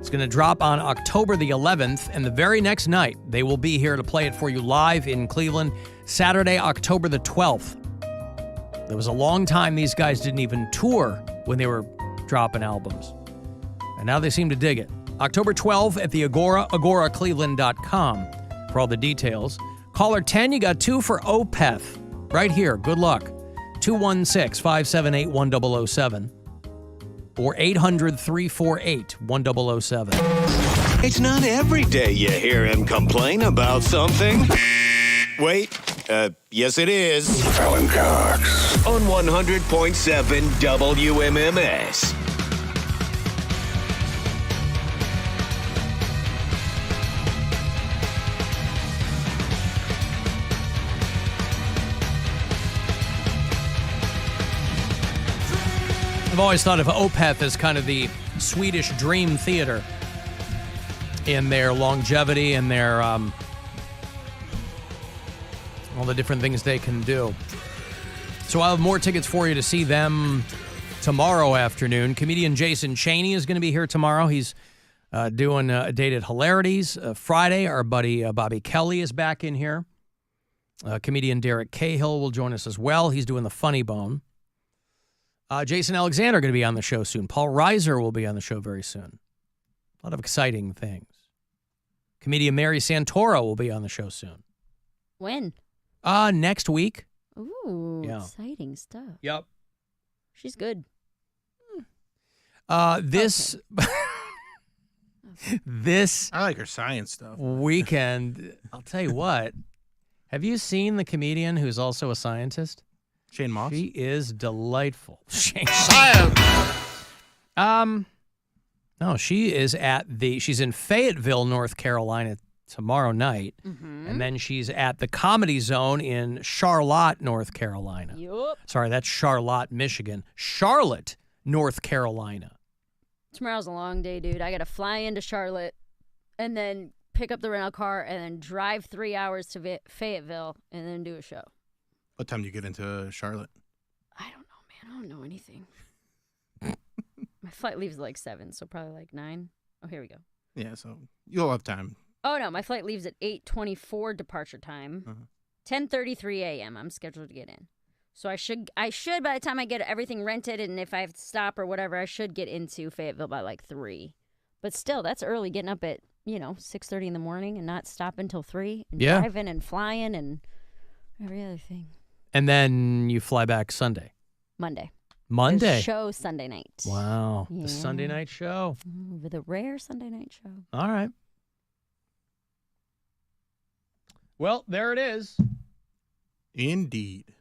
It's going to drop on October the 11th, and the very next night, they will be here to play it for you live in Cleveland, Saturday, October the 12th. There was a long time these guys didn't even tour when they were dropping albums. And now they seem to dig it. October 12th at the Agora, agoracleveland.com for all the details. Caller 10, you got 2 for Opeth. Right here. Good luck. 216-578-1007 or 800-348-1007. It's not every day you hear him complain about something. Wait, yes it is. Alan Cox. On 100.7 WMMS. I've always thought of Opeth as kind of the Swedish Dream Theater in their longevity and their all the different things they can do. So I'll have more tickets for you to see them tomorrow afternoon. Comedian Jason Chaney is going to be here tomorrow. He's doing a date at Hilarities. Friday, our buddy Bobby Kelly is back in here. Comedian Derek Cahill will join us as well. He's doing the Funny Bone. Jason Alexander going to be on the show soon. Paul Reiser will be on the show very soon. A lot of exciting things. Comedian Mary Santora will be on the show soon. When? Next week. Ooh, exciting stuff. Yep. She's good. This this I like her science stuff. weekend, I'll tell you what. Have you seen the comedian who's also a scientist? Shane Moss? She is delightful. Science! No, she's in Fayetteville, North Carolina tomorrow night. Mm-hmm. And then she's at the Comedy Zone in Charlotte, North Carolina. Yup. Sorry, that's Charlotte, Michigan. Charlotte, North Carolina. Tomorrow's a long day, dude. I got to fly into Charlotte and then pick up the rental car and then drive 3 hours to Fayetteville and then do a show. What time do you get into Charlotte? I don't know, man. I don't know anything. My flight leaves at like 7, so probably like 9. Oh, here we go. Yeah, so you'll have time. Oh, no. My flight leaves at 8:24 departure time. 10:33 a.m. I'm scheduled to get in. So I should, by the time I get everything rented and if I have to stop or whatever, I should get into Fayetteville by like 3. But still, that's early getting up at, 6:30 in the morning and not stopping until 3. And driving and flying and every other thing. And then you fly back Sunday. Monday. Monday. Show Sunday night. Wow. Yeah. The Sunday night show. With a rare Sunday night show. All right. Well, there it is. Indeed.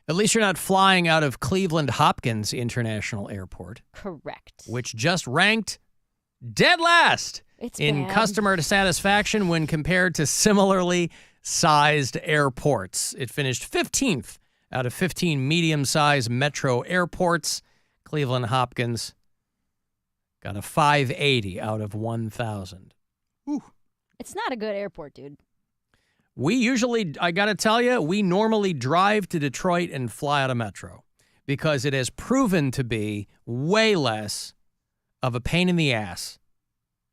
At least you're not flying out of Cleveland Hopkins International Airport. Correct. Which just ranked dead last in bad. customer satisfaction when compared to similarly sized airports. It finished 15th out of 15 medium-sized metro airports. Cleveland Hopkins got a 580 out of 1,000. It's not a good airport, dude. We usually, I got to tell you, we normally drive to Detroit and fly out of Metro because it has proven to be way less of a pain in the ass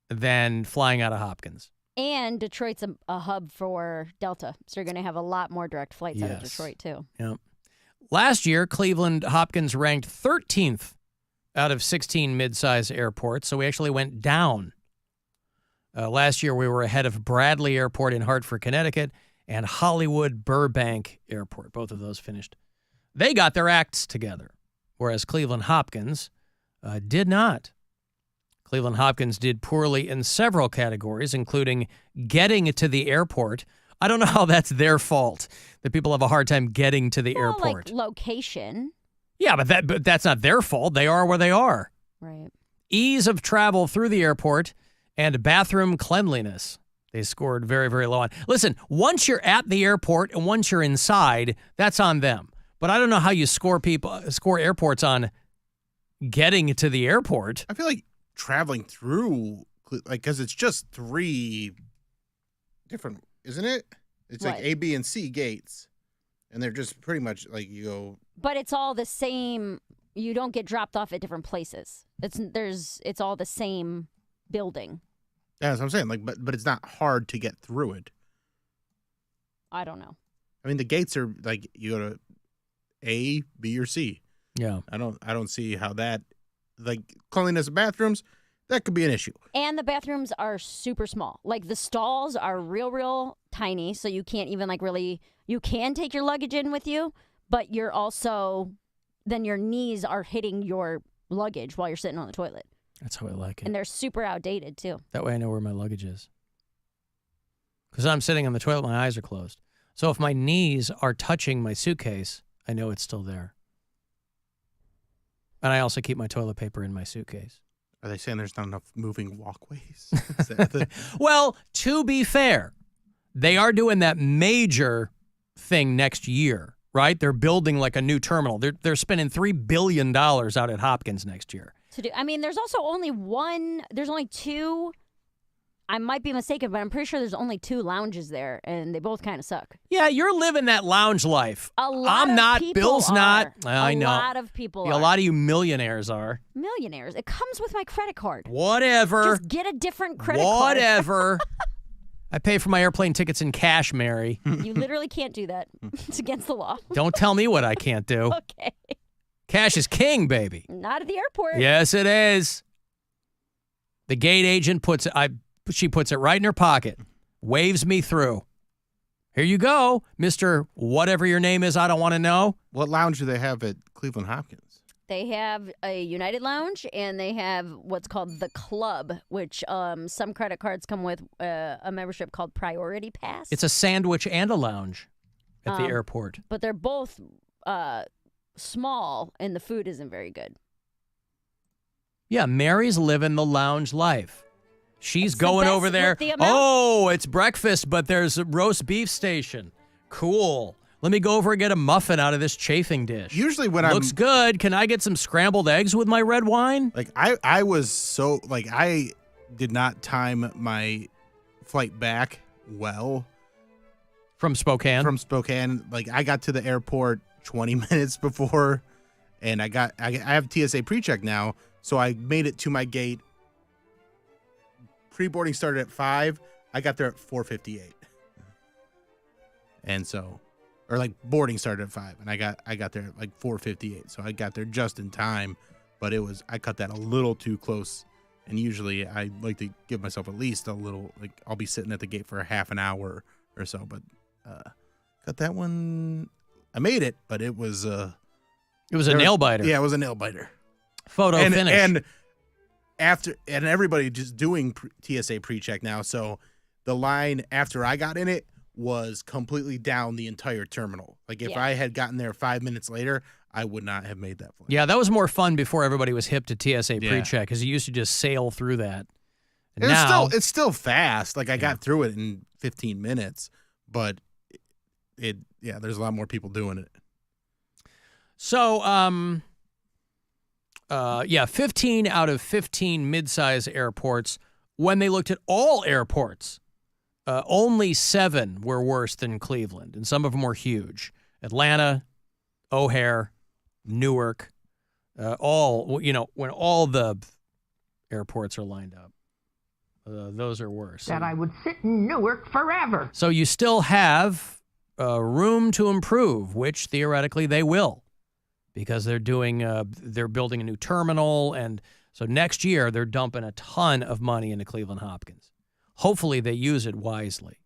than flying out of Hopkins. And Detroit's a hub for Delta, so you're going to have a lot more direct flights out of Detroit, too. Yeah. Last year, Cleveland Hopkins ranked 13th out of 16 mid-sized airports, so we actually went down. Last year, we were ahead of Bradley Airport in Hartford, Connecticut, and Hollywood Burbank Airport. Both of those finished. They got their acts together, whereas Cleveland Hopkins did not. Cleveland Hopkins did poorly in several categories, including getting to the airport. I don't know how that's their fault, that people have a hard time getting to the airport. Like location. Yeah, but that's not their fault. They are where they are. Right. Ease of travel through the airport and bathroom cleanliness. They scored very, very low on. Listen, once you're at the airport and once you're inside, that's on them. But I don't know how you score airports on getting to the airport. I feel like traveling through, because it's just 3 different, isn't it? It's like A, B, and C gates. And they're just pretty much like you go. But it's all the same. You don't get dropped off at different places. It's all the same building. Yeah, that's what I'm saying. Like, but it's not hard to get through it. I don't know. I mean, the gates are like you go to A, B, or C. Yeah. I don't see how that, like, cleanliness of bathrooms, that could be an issue. And the bathrooms are super small. Like, the stalls are real tiny, so you can't even, like, really, you can take your luggage in with you, but you're also, then your knees are hitting your luggage while you're sitting on the toilet. That's how I like it. And they're super outdated, too. That way I know where my luggage is. Because I'm sitting on the toilet, my eyes are closed. So if my knees are touching my suitcase, I know it's still there. And I also keep my toilet paper in my suitcase. Are they saying there's not enough moving walkways? Well, to be fair, they are doing that major thing next year, right? They're building like a new terminal. They're spending $3 billion out at Hopkins next year. I mean, there's also only two. I might be mistaken, but I'm pretty sure there's only 2 lounges there, and they both kind of suck. Yeah, you're living that lounge life. I'm not. People Bill's are. not. I know. A lot of people Yeah, are. a lot of you millionaires are. Millionaires. It comes with my credit card. Whatever. Just get a different credit card. Whatever. I pay for my airplane tickets in cash, Mary. You literally can't do that. It's against the law. Don't tell me what I can't do. Okay. Cash is king, baby. Not at the airport. Yes, it is. The gate agent she puts it right in her pocket, waves me through. Here you go, Mr. Whatever your name is, I don't want to know. What lounge do they have at Cleveland Hopkins? They have a United Lounge, and they have what's called the Club, which some credit cards come with a membership called Priority Pass. It's a sandwich and a lounge at the airport. But they're both small, and the food isn't very good. Yeah, Mary's living the lounge life. She's It's the going best over there. with the amount- Oh, it's breakfast, but there's a roast beef station. Cool. Let me go over and get a muffin out of this chafing dish. Usually when Looks good. Can I get some scrambled eggs with my red wine? Like, I was so, like, I did not time my flight back well. From Spokane? From Spokane. Like, I got to the airport 20 minutes before, and I have TSA pre-check now, so I made it to my gate. Pre-boarding started at 5. I got there at 4:58. And so, or like boarding started at 5, and I got there at like 4:58. So I got there just in time, but I cut that a little too close. And usually I like to give myself at least a little, like, I'll be sitting at the gate for a half an hour or so, but got that one. I made it, but it was a nail biter. Yeah, it was a nail biter. Photo finish. And everybody just doing TSA pre-check now, so the line after I got in it was completely down the entire terminal. Like, if I had gotten there 5 minutes later, I would not have made that flight. Yeah, that was more fun before everybody was hip to TSA pre-check, because you used to just sail through that. And it's still fast. Like, I got through it in 15 minutes, but there's a lot more people doing it. So, 15 out of 15 mid-size airports, when they looked at all airports, only 7 were worse than Cleveland, and some of them were huge. Atlanta, O'Hare, Newark, when all the airports are lined up, those are worse. That I would sit in Newark forever. So you still have room to improve, which theoretically they will, because they're building a new terminal, and so next year they're dumping a ton of money into Cleveland Hopkins. Hopefully they use it wisely.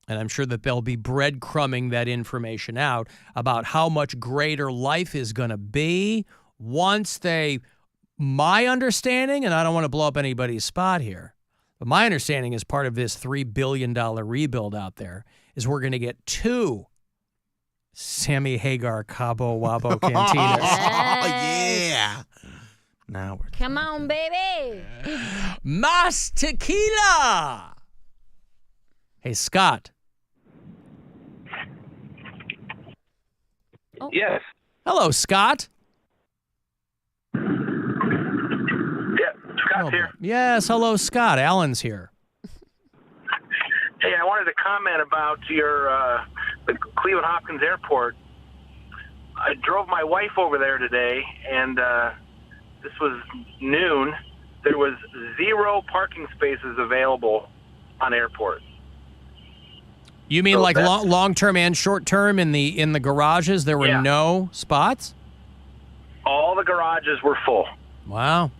And I'm sure that they'll be breadcrumbing that information out about how much greater life is going to be once my understanding, and I don't want to blow up anybody's spot here, but my understanding is part of this $3 billion rebuild out there is we're going to get 2 Sammy Hagar Cabo Wabo cantinas. Oh, yeah. Now we're Come on, baby. Mas tequila. Hey, Scott. Oh. Yes. Hello, Scott. Yeah, Scott's here. Yes, hello, Scott. Alan's here. Hey, I wanted to comment about the Cleveland Hopkins Airport. I drove my wife over there today, and this was noon, there was 0 parking spaces available on airport. You mean So like that's- long-term and short-term in the garages? There were Yeah. no spots? All the garages were full. Wow.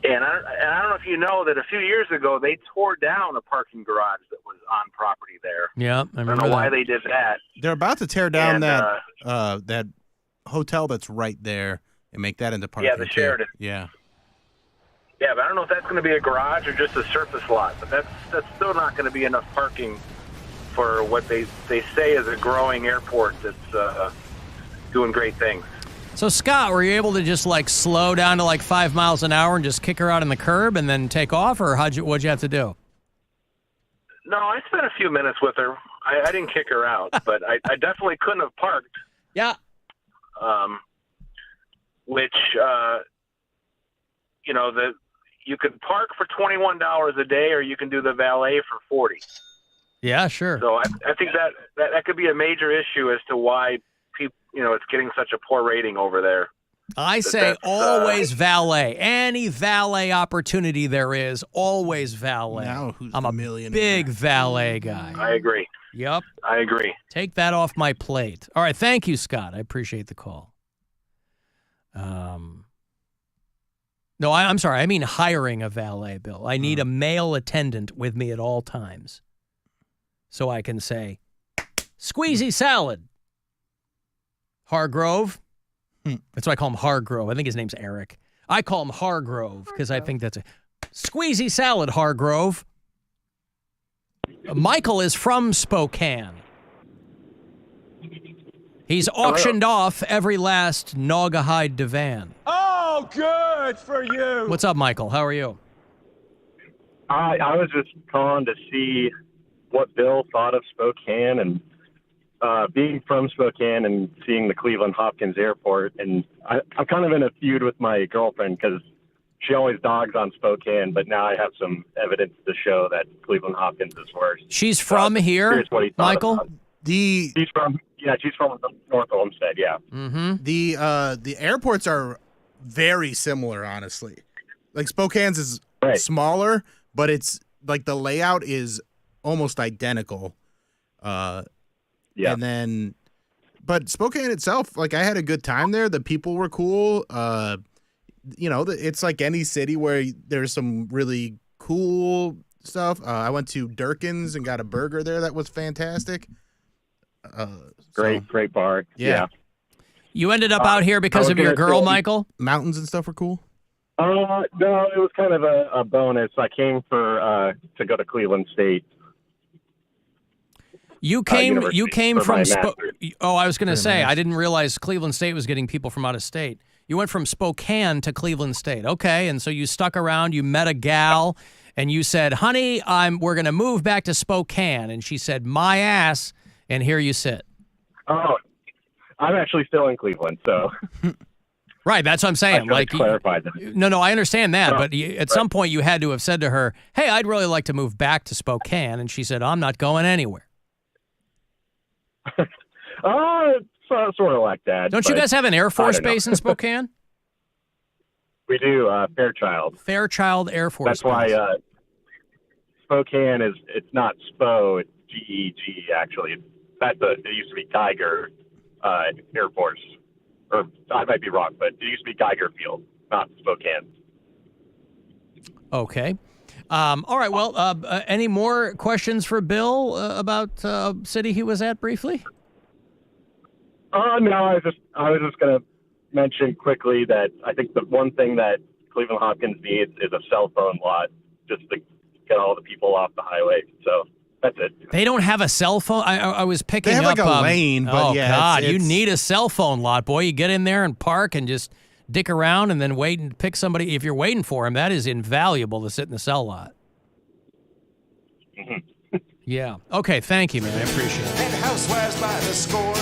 And I don't know if you know that a few years ago they tore down a parking garage that was on property there. Yeah, I I don't remember know why that. they did that. They're about to tear down And, that hotel that's right there and make that into parking. Yeah, the too. Sheridan. Yeah. Yeah, but I don't know if that's going to be a garage or just a surface lot. But that's still not going to be enough parking for what they say is a growing airport that's doing great things. So, Scott, were you able to just, like, slow down to, like, 5 miles an hour and just kick her out on the curb and then take off, or what'd you have to do? No, I spent a few minutes with her. I didn't kick her out, but I definitely couldn't have parked. Yeah. Which, you could park for $21 a day, or you can do the valet for $40. Yeah, sure. So I think that could be a major issue as to why people, it's getting such a poor rating over there. I say that's, always valet. Any valet opportunity there is, always valet. Now who's I'm the a millionaire? big valet guy. I agree. Yep. I agree. Take that off my plate. All right, thank you, Scott. I appreciate the call. No, I'm sorry. I mean hiring a valet, Bill. I need a male attendant with me at all times so I can say, squeezy salad. Hargrove. That's why I call him Hargrove. I think his name's Eric. I call him Hargrove because I think that's a squeezy salad, Hargrove. Michael is from Spokane. He's auctioned off every last Naugahyde divan. Oh, good for you. What's up, Michael? How are you? I was just calling to see what Bill thought of Spokane, and being from Spokane and seeing the Cleveland Hopkins airport. And I'm kind of in a feud with my girlfriend because she always dogs on Spokane, but now I have some evidence to show that Cleveland Hopkins is worse. She's from here, Here's what he thought Michael? about it. The She's from North Olmsted, yeah. Mm-hmm. the airports are very similar, honestly. Like Spokane's is Right. smaller, but it's like the layout is almost identical. Yeah. And then, but Spokane itself, like I had a good time there. The people were cool. It's like any city where there's some really cool stuff. I went to Durkin's and got a burger there that was fantastic. Great bar. Yeah. You ended up out here because I was of your gonna girl, say- Michael? Mountains and stuff were cool. No, it was kind of a bonus. I came to go to Cleveland State. You came University for from my master's. I was going to say, I didn't realize Cleveland State was getting people from out of state. You went from Spokane to Cleveland State. Okay, and so you stuck around, you met a gal, and you said, "Honey, we're going to move back to Spokane." And she said, "My ass." And here you sit. Oh, I'm actually still in Cleveland, so Right, that's what I'm saying. I clarified that. No, I understand that, No, but at some point you had to have said to her, "Hey, I'd really like to move back to Spokane," and she said, "I'm not going anywhere." It's sort of like that. Don't you but guys have an Air Force don't know. base in Spokane? We do, Fairchild. Fairchild Air Force That's why Base. Spokane it's not SPO, it's GEG actually. It used to be Geiger Air Force, or I might be wrong, but it used to be Geiger Field, not Spokane. Okay. All right. Well, any more questions for Bill about city he was at briefly? No, I was just going to mention quickly that I think the one thing that Cleveland Hopkins needs is a cell phone lot just to get all the people off the highway. So that's it. They don't have a cell phone. I was picking They have up like a lane, but oh yeah, God, it's- you need a cell phone lot, boy. You get in there and park and just dick around and then wait and pick somebody. If you're waiting for him, that is invaluable to sit in the cell lot. Yeah. Okay. Thank you, man. I appreciate it. And housewives by the score.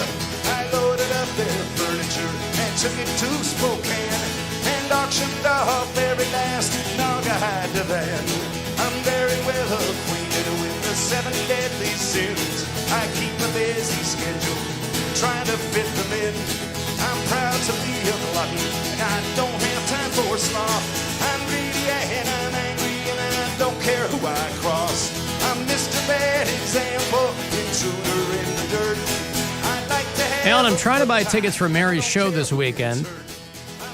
I loaded up their furniture and took it to Spokane and auctioned off every last Naugahyde divan. I'm very well acquainted with the 7 deadly sins. I keep a busy schedule trying to fit them in. I'm proud to be a glutton and I don't have time for sloth. Alan, I'm trying to buy tickets for Mary's show this weekend,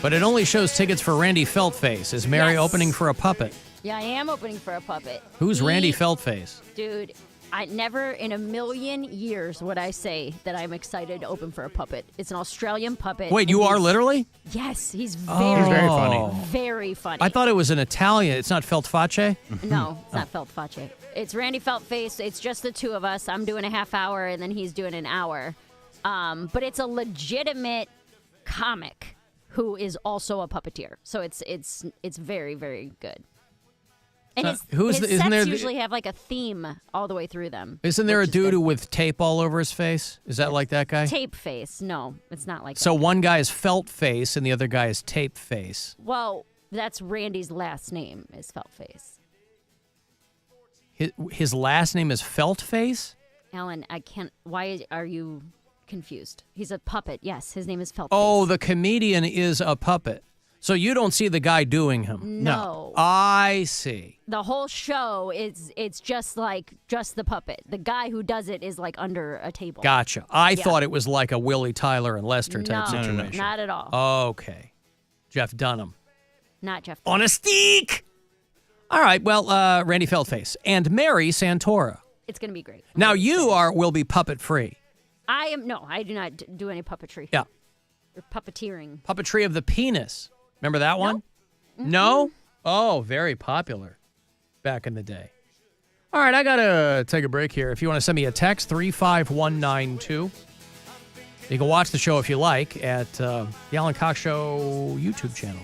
but it only shows tickets for Randy Feltface. Is Mary opening for a puppet? Yeah, I am opening for a puppet. Who's Randy Feltface? Dude, I never in a million years would I say that I'm excited to open for a puppet. It's an Australian puppet. Wait, you are literally? Yes, he's He's very funny. very funny. I thought it was an Italian. It's not Feltface? No, it's not Feltface. It's Randy Feltface. It's just the two of us. I'm doing a half hour, and then he's doing an hour. But it's a legitimate comic who is also a puppeteer. So it's very, very good. And his sets usually have like a theme all the way through them. Isn't there a dude with tape all over his face? Is that like that guy? Tape face. No, it's not like that. So one guy is Felt Face and the other guy is Tape Face. Well, that's Randy's last name is Felt Face. His last name is Felt Face? Alan, I can't. Why are you confused? He's a puppet. Yes, his name is Felt Oh, Face. the comedian is a puppet. So you don't see the guy doing him? No. I see. The whole show it's just the puppet. The guy who does it is like under a table. Gotcha. I thought it was like a Willie Tyler and Lester type situation. No, not at all. Okay. Jeff Dunham. Not Jeff. On a stick! All right, well, Randy Feltface and Mary Santora. It's going to be great. Now you will be puppet free. I do not do any puppetry. Yeah. Or puppeteering. Puppetry of the penis. Remember that one? No? Oh, very popular back in the day. All right, I got to take a break here. If you want to send me a text, 35192. You can watch the show if you like at the Alan Cox Show YouTube channel.